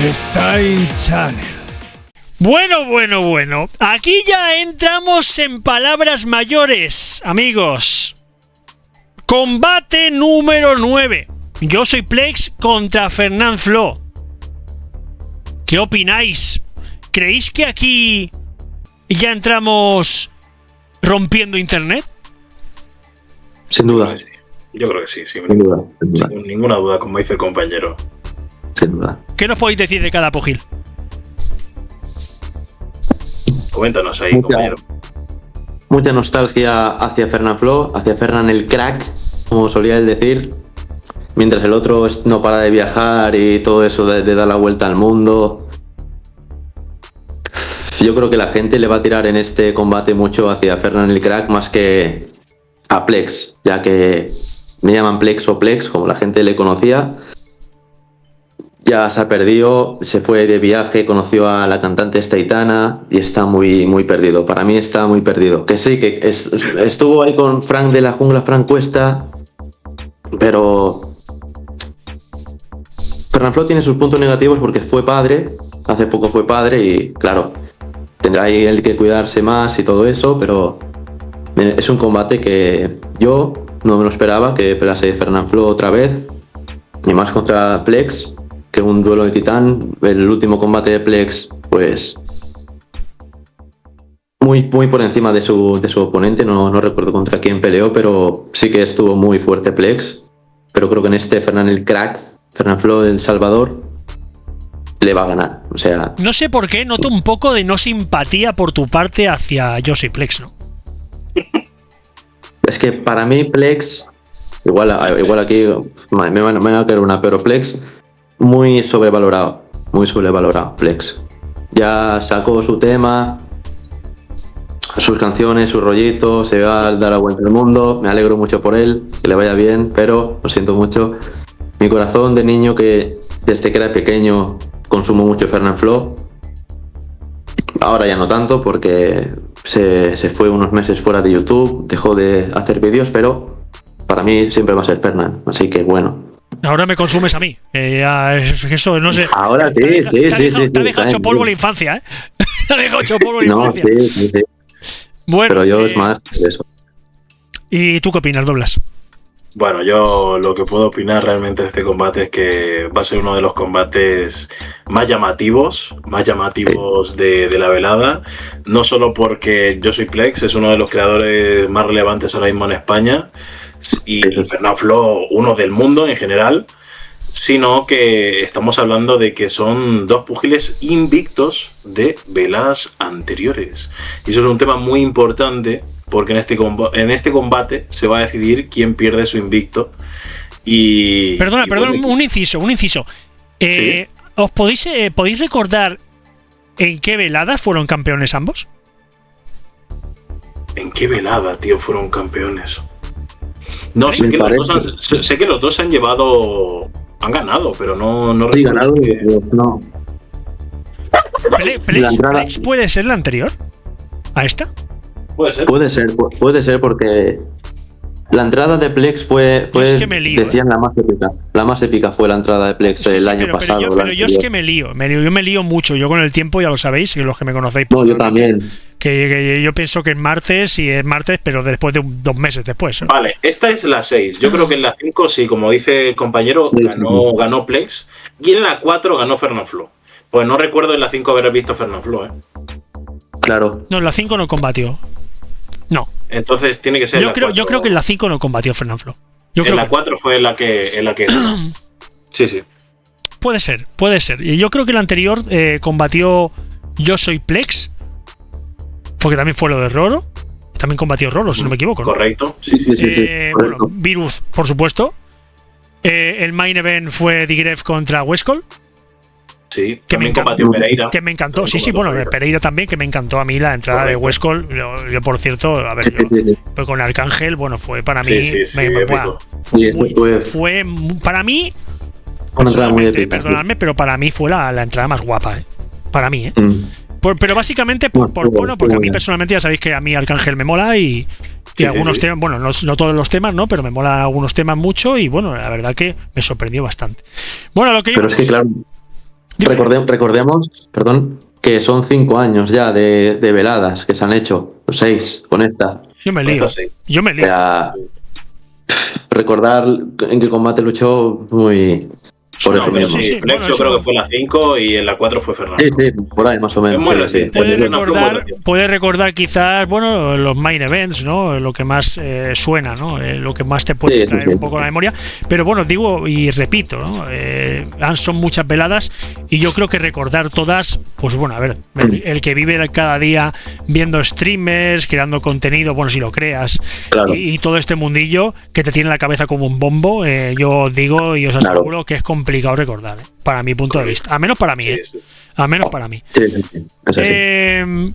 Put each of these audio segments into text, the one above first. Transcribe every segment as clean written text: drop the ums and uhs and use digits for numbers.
Stein Channel. Bueno. Aquí ya entramos en palabras mayores, amigos. Combate número 9. Yo soy Plex contra Fernand Flo. ¿Qué opináis? ¿Creéis que aquí ya entramos rompiendo internet? Sin duda. Yo creo que sí, sin ninguna duda, como dice el compañero. Sin duda. ¿Qué nos podéis decir de cada pugil? Coméntanos ahí, compañero. Mucha nostalgia hacia Fernand Flo, hacia Fernand el crack, como solía él decir. Mientras el otro no para de viajar y todo eso de dar la vuelta al mundo. Yo creo que la gente le va a tirar en este combate mucho hacia Fernand el crack más que a Plex, ya que me llaman Plex o Plex, como la gente le conocía. Ya se ha perdido, se fue de viaje, conoció a la cantante Staitana y está muy perdido. Para mí está muy perdido. Que sí, que estuvo ahí con Frank de la Jungla, Frank Cuesta, pero Fernand Flo tiene sus puntos negativos porque fue padre, hace poco fue padre y claro, tendrá ahí él que cuidarse más y todo eso, pero es un combate que yo no me lo esperaba, que pelease Fernand Flo otra vez, y más contra Plex, que un duelo de titán. El último combate de Plex, pues muy por encima de su oponente, no recuerdo contra quién peleó, pero sí que estuvo muy fuerte Plex, pero creo que en este Fernand el crack, Fernand Flo El Salvador, le va a ganar. O sea, no sé por qué, noto un poco de no simpatía por tu parte hacia Yo Soy Plex, ¿no? Es que para mí Plex, igual aquí me van a caer una, pero Plex muy sobrevalorado Plex. Ya sacó su tema, sus canciones, su rollito, se va a dar la vuelta al mundo. Me alegro mucho por él, que le vaya bien, pero lo siento mucho. Mi corazón de niño, que desde que era pequeño consumo mucho Fernand Flo, ahora ya no tanto porque se fue unos meses fuera de YouTube, dejó de hacer vídeos, pero para mí siempre va a ser Fernand, así que bueno. Ahora me consumes a mí. Eso, no sé. Ahora sí. Te ha dejado hecho polvo la infancia, ¿eh? Te ha dejado hecho polvo la infancia. Sí. Bueno, pero yo es más de eso. ¿Y tú qué opinas, Douglas? Bueno, yo lo que puedo opinar realmente de este combate es que va a ser uno de los combates más llamativos de la velada. No solo porque Yo Soy Plex es uno de los creadores más relevantes ahora mismo en España, y Fernand Flo uno del mundo en general, sino que estamos hablando de que son dos púgiles invictos de veladas anteriores. Y eso es un tema muy importante porque en este combate se va a decidir quién pierde su invicto. Perdona, un inciso. ¿Sí? ¿Os podéis recordar en qué veladas fueron campeones ambos? ¿En qué velada, tío, fueron campeones? No, sé que los dos han ganado, pero no sí, ganado, no. ¿Plex puede ser la anterior a esta? Puede ser porque la entrada de Plex fue es que me lío, decían la más épica. La más épica fue la entrada de Plex el año pasado. Pero yo es que me lío. Yo me lío mucho. Yo con el tiempo, ya lo sabéis, que los que me conocéis. No, yo también. Que yo pienso que es martes, pero después de 2 meses después. Vale, esta es la 6. Yo creo que en la 5, sí, como dice el compañero, ganó Plex. Y en la 4 ganó Fernand Flo. Pues no recuerdo en la 5 haber visto a Fernand Flo, ¿eh? Claro. No, en la 5 no combatió. No. Entonces tiene que ser. Yo creo que en la 5 no combatió Fernand Flo. En la 4 fue en la que Sí. Puede ser. Y yo creo que la anterior combatió Yo Soy Plex, porque también fue lo de Roro. También combatió Roro, si no me equivoco, ¿no? Correcto. Sí. Bueno, Virus, por supuesto. El main event fue Digref contra Westcall. Sí, también combatió Pereira. Que me encantó. Sí, bueno, Pereira también, que me encantó a mí la entrada de Westcall. Yo, por cierto, a ver, pues con Arcángel, bueno, fue para mí. Fue para mí. Perdonadme, pero para mí fue la entrada más guapa, para mí, pero básicamente porque a mí personalmente ya sabéis que a mí Arcángel me mola y algunos temas, bueno, no todos los temas, ¿no? Pero me mola algunos temas mucho y bueno, la verdad que me sorprendió bastante. Bueno, lo que pero es que claro. Recordemos, perdón, que son 5 años ya de veladas que se han hecho, 6 con esta. Yo me lío. O sea, recordar en qué combate luchó muy... Por eso mismo. Sí, Flex yo creo que fue la 5 y en la 4 fue Fernando. Sí, por ahí más o menos. Puedes recordar quizás, bueno, los main events, ¿no? Lo que más suena, ¿no? Lo que más te puede traer un poco la memoria. Pero bueno, digo y repito, ¿no? Son muchas veladas y yo creo que recordar todas, pues bueno, a ver, el que vive cada día viendo streamers, creando contenido, bueno, si lo creas, claro. y todo este mundillo que te tiene la cabeza como un bombo, yo digo y os aseguro que es complicado recordar, para mi punto de vista, al menos para mí, al menos para mí.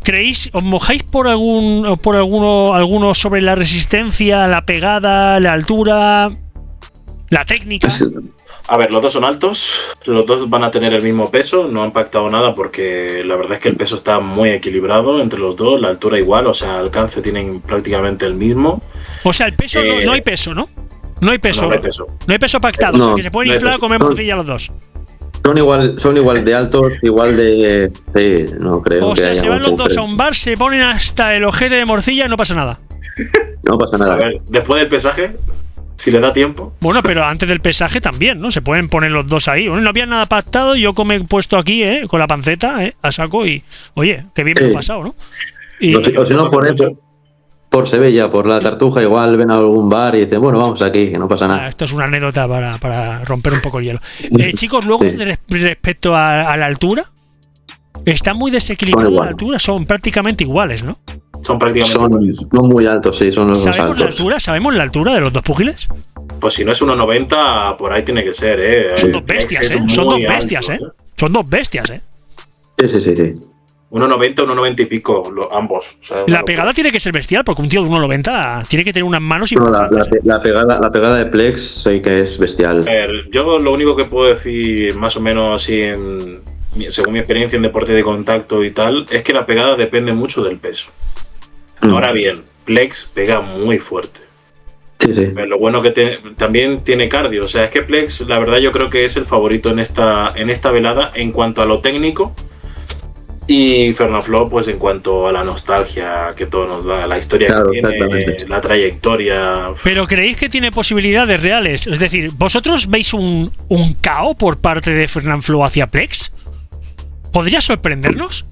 ¿Creéis, os mojáis por alguno sobre la resistencia, la pegada, la altura, la técnica? A ver, los dos son altos, los dos van a tener el mismo peso, no han pactado nada porque la verdad es que el peso está muy equilibrado entre los dos, la altura igual, o sea, alcance tienen prácticamente el mismo. O sea, el peso no hay peso, ¿no? No hay peso. No hay peso pactado. O sea, que se pueden inflar a comer morcilla los dos. Son igual de altos, igual de... Sí, no creo. O sea, se van los dos a un bar, se ponen hasta el ojete de morcilla y no pasa nada. No pasa nada. A ver, después del pesaje, si le da tiempo. Bueno, pero antes del pesaje también, ¿no? Se pueden poner los dos ahí. Bueno, no había nada pactado, yo me he puesto aquí, con la panceta, a saco y... Oye, qué bien me he pasado, ¿no? Y, o si no, por Sevilla, por la Tartuja, igual ven a algún bar y dicen, bueno, vamos aquí, que no pasa nada. Esto es una anécdota para romper un poco el hielo. Chicos, luego respecto a la altura, está muy desequilibrada la altura, son prácticamente iguales, ¿no? Son prácticamente iguales. Son muy altos, sí, son los dos altos. ¿Sabemos la altura de los dos púgiles? Pues si no es 1,90, por ahí tiene que ser, ¿eh? Son dos bestias, ¿eh? Son dos bestias, ¿eh? Son dos bestias, ¿eh? Sí. 1,90, 1,90 y pico, ambos. O sea, la pegada tiene que ser bestial, porque un tío de 1,90 tiene que tener unas manos y... No, la pegada de Plex sí que es bestial. A ver, yo lo único que puedo decir, más o menos así, según mi experiencia en deporte de contacto y tal, es que la pegada depende mucho del peso. Ahora bien, Plex pega muy fuerte. Sí. Pero lo bueno que también tiene cardio. O sea, es que Plex, la verdad, yo creo que es el favorito en esta velada en cuanto a lo técnico. Y Fernanfloo, pues en cuanto a la nostalgia que todo nos da, la historia que tiene, la trayectoria. Pero ¿creéis que tiene posibilidades reales? Es decir, ¿vosotros veis un KO por parte de Fernanfloo hacia Plex? ¿Podría sorprendernos?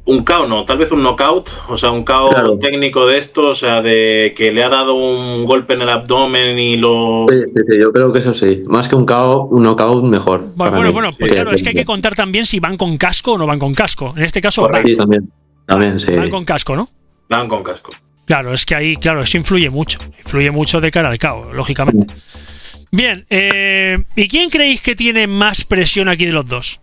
Un KO no, tal vez un knockout, o sea, un KO técnico de esto, o sea, de que le ha dado un golpe en el abdomen y lo... Sí, yo creo que eso sí, más que un knockout mejor. Bueno, pues claro, es que hay que contar también si van con casco o no van con casco. En este caso, sí, también sí. Van con casco, ¿no? Van con casco. Claro, es que ahí, claro, eso influye mucho de cara al KO, lógicamente. Bien, ¿y quién creéis que tiene más presión aquí de los dos?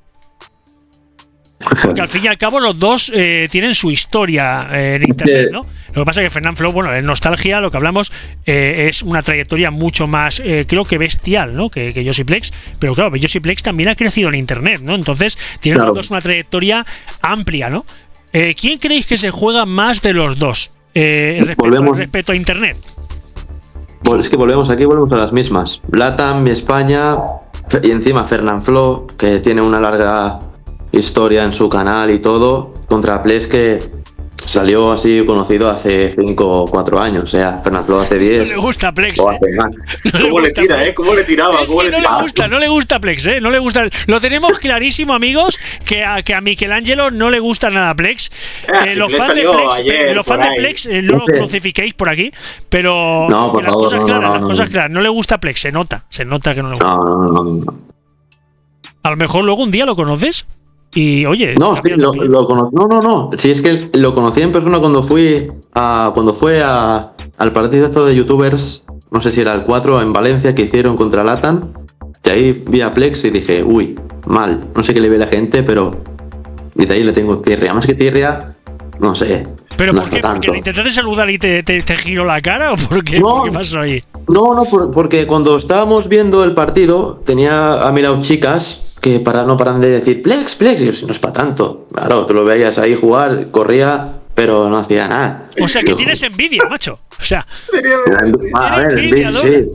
Porque al fin y al cabo los dos tienen su historia en internet, ¿no? Lo que pasa es que Fernanfloo, bueno, en nostalgia, lo que hablamos es una trayectoria mucho más, creo que bestial, ¿no? Que Joshi Plex, pero claro, Joshi Plex también ha crecido en internet, ¿no? Entonces tienen los dos una trayectoria amplia, ¿no? ¿Quién creéis que se juega más de los dos respecto a internet? Es que volvemos a las mismas. LATAM, España y encima Fernanfloo, que tiene una larga historia en su canal y todo, contra Plex, que salió así conocido hace 5 o 4 años. O sea, Fernanfloo hace 10. No le gusta Plex. ¿Cómo le tira, ¿Cómo le tiraba? Es que no le gusta Plex, No le gusta. Lo tenemos clarísimo, amigos, que a Michelangelo no le gusta nada Plex. Los fans de Plex, no lo crucifiquéis por aquí, pero no, por favor, las cosas claras. No le gusta Plex, se nota que no le gusta. No. A lo mejor luego un día lo conoces. Y oye, no, sí, lo conocí. No. Si es que lo conocí en persona cuando fue al partido de youtubers, no sé si era el 4 en Valencia, que hicieron contra LATAM. Y ahí vi a Plex y dije, uy, mal. No sé qué le ve la gente, pero y de ahí le tengo tirria. Más que tirria, no sé. ¿Pero por qué? ¿Porque le intentaste saludar y te giró la cara? ¿O por qué? No, ¿Qué pasó ahí? No, porque cuando estábamos viendo el partido, tenía a mi lado chicas que no paran de decir Plex, y yo, si no es para tanto. Claro, tú lo veías ahí jugar, corría, pero no hacía nada. O sea, que tienes envidia, macho. O sea, a ver, envidia, sí.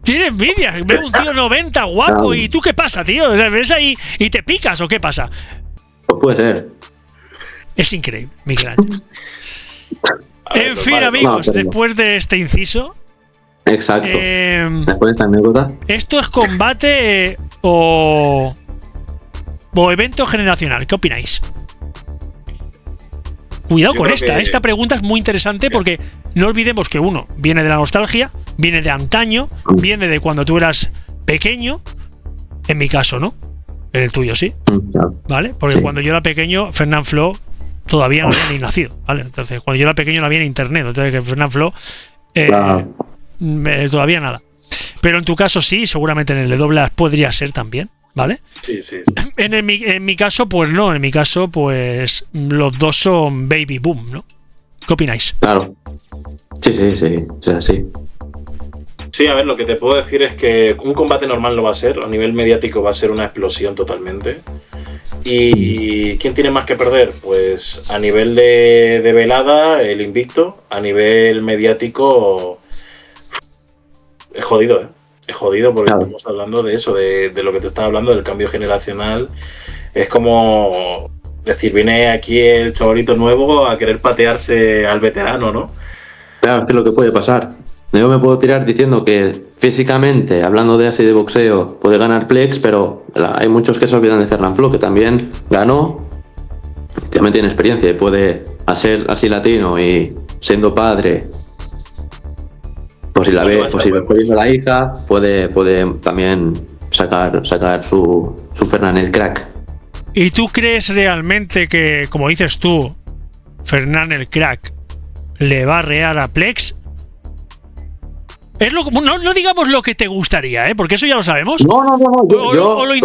Tiene envidia. Ve un tío 90 guapo y ¿tú qué pasa, tío? O sea, ¿ves ahí y te picas o qué pasa? Pues puede ser. Es increíble, Miguel Ángel. En fin, amigos, después de este inciso. Exacto. Después de esta anécdota. ¿Esto es combate o evento generacional? ¿Qué opináis? Cuidado con esta. Esta pregunta es muy interesante porque no olvidemos que uno viene de la nostalgia, viene de antaño, viene de cuando tú eras pequeño. En mi caso, ¿no? En el tuyo, sí. ¿Vale? Porque cuando yo era pequeño, Fernand Flo todavía no había ni nacido, ¿vale? Entonces, cuando yo era pequeño no había en internet. Entonces, que Fernand Flo todavía nada. Pero en tu caso sí, seguramente en el de Doblas podría ser también, ¿vale? Sí. En mi caso, pues no. En mi caso, pues los dos son baby boom, ¿no? ¿Qué opináis? Claro. Sí. O sea, sí. Sí, a ver, lo que te puedo decir es que un combate normal lo va a ser. A nivel mediático va a ser una explosión totalmente. ¿Y quién tiene más que perder? Pues a nivel de velada, el invicto. A nivel mediático, es jodido, ¿eh? Es jodido porque estamos hablando de eso, de lo que te estás hablando, del cambio generacional. Es como decir, viene aquí el chavalito nuevo a querer patearse al veterano, ¿no? Claro, es que lo que puede pasar. Yo me puedo tirar diciendo que físicamente, hablando de así de boxeo, puede ganar Plex, pero hay muchos que se olvidan de Fernand Flo, que también ganó, también tiene experiencia y puede hacer así latino y siendo padre. Pues si la ve, pues si ve poniendo la hija, puede también sacar su Fernand el crack. ¿Y tú crees realmente que, como dices tú, Fernand el crack le va a rear a Plex? No digamos lo que te gustaría, ¿eh? Porque eso ya lo sabemos. No. O lo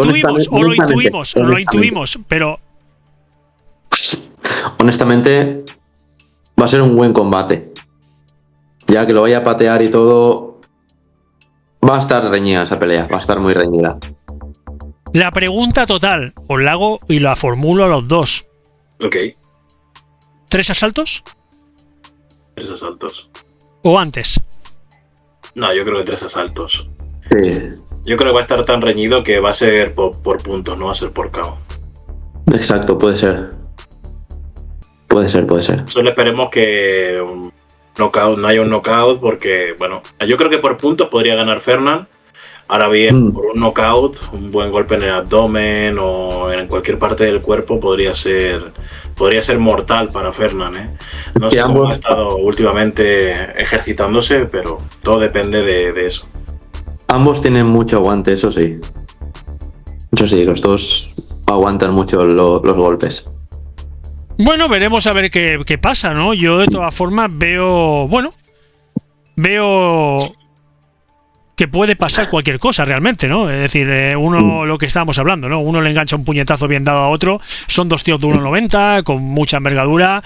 intuimos, pero honestamente va a ser un buen combate. Ya que lo vaya a patear y todo, va a estar reñida esa pelea, va a estar muy reñida. La pregunta total, os la hago y la formulo a los dos. Ok. ¿3 asaltos? 3 asaltos. ¿O antes? No, yo creo que 3 asaltos. Sí. Yo creo que va a estar tan reñido que va a ser por puntos, no va a ser por KO. Exacto, puede ser. Solo esperemos que no haya un knockout porque, bueno, yo creo que por puntos podría ganar Fernand. Ahora bien, por un knockout, un buen golpe en el abdomen o en cualquier parte del cuerpo podría ser mortal para Fernand, ¿eh? No sé cómo ha estado últimamente ejercitándose, pero todo depende de eso. Ambos tienen mucho aguante, eso sí. Los dos aguantan mucho los golpes. Bueno, veremos a ver qué pasa, ¿no? Yo de todas formas veo que puede pasar cualquier cosa realmente, ¿no? Es decir, lo que estábamos hablando, ¿no? Uno le engancha un puñetazo bien dado a otro, son dos tíos de 1,90, con mucha envergadura,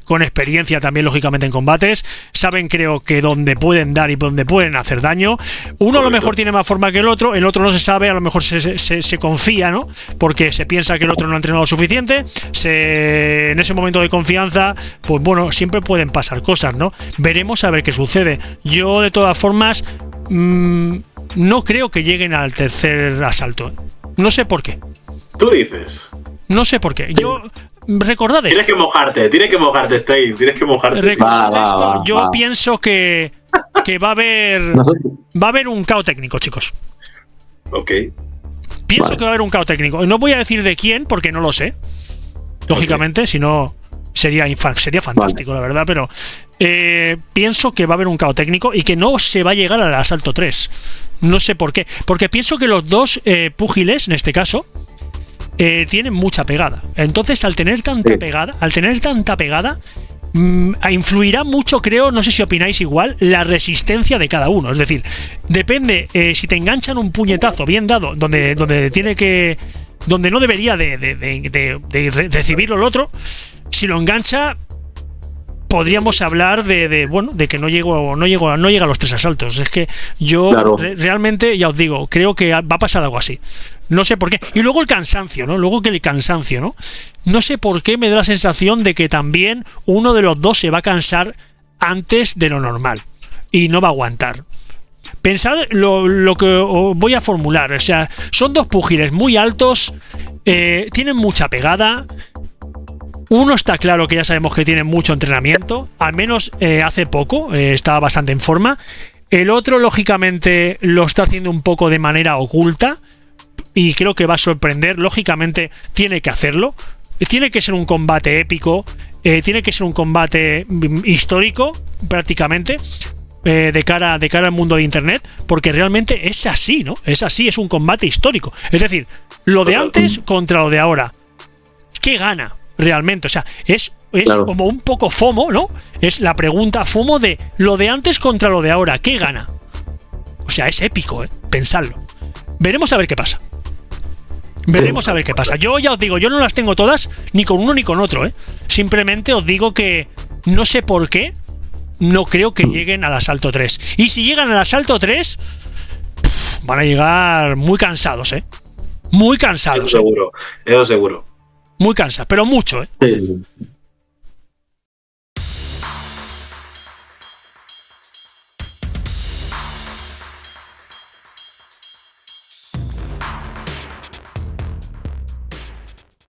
con experiencia también, lógicamente, en combates, saben, creo, que dónde pueden dar y dónde pueden hacer daño. Uno a lo mejor tiene más forma que el otro no se sabe, a lo mejor se confía, ¿no? Porque se piensa que el otro no ha entrenado suficiente, en ese momento de confianza, pues bueno, siempre pueden pasar cosas, ¿no? Veremos a ver qué sucede. Yo, de todas formas, no creo que lleguen al tercer asalto. No sé por qué. ¿Tú dices? No sé por qué. Recordad esto. Tienes que mojarte, Stein. Tienes que mojarte. Recordad esto. Yo pienso que va a haber un KO técnico, chicos. Ok. Pienso que va a haber un KO técnico. No voy a decir de quién porque no lo sé. Lógicamente, si no sería fantástico, la verdad, pero pienso que va a haber un KO técnico y que no se va a llegar al asalto 3. No sé por qué. Porque pienso que los dos púgiles, en este caso, tienen mucha pegada. Entonces, al tener tanta pegada, influirá mucho, creo, no sé si opináis igual, la resistencia de cada uno. Es decir, depende, si te enganchan un puñetazo bien dado, donde no debería de recibirlo el otro, si lo engancha, podríamos hablar de que no llega a los 3 asaltos. Es que yo realmente, ya os digo, creo que va a pasar algo así. No sé por qué. Y luego el cansancio, ¿no? No sé por qué me da la sensación de que también uno de los dos se va a cansar antes de lo normal y no va a aguantar. Pensad lo que os voy a formular. O sea, son dos púgiles muy altos, tienen mucha pegada. Uno está claro que ya sabemos que tiene mucho entrenamiento, al menos hace poco, estaba bastante en forma. El otro, lógicamente, lo está haciendo un poco de manera oculta y creo que va a sorprender. Lógicamente, tiene que hacerlo. Tiene que ser un combate épico, tiene que ser un combate histórico, prácticamente, de cara al mundo de Internet, porque realmente es así, ¿no? Es así, es un combate histórico. Es decir, lo de antes contra lo de ahora. ¿Qué gana realmente? O sea, es claro, como un poco FOMO, ¿no? Es la pregunta FOMO de lo de antes contra lo de ahora. ¿Qué gana? O sea, es épico, pensadlo. Veremos a ver qué pasa. Veremos a ver qué pasa. Yo ya os digo, yo no las tengo todas, ni con uno ni con otro, Simplemente os digo que no sé por qué no creo que lleguen al Asalto 3. Y si llegan al Asalto 3, van a llegar muy cansados, Muy cansados. Eso seguro. Muy cansados, pero mucho, Sí.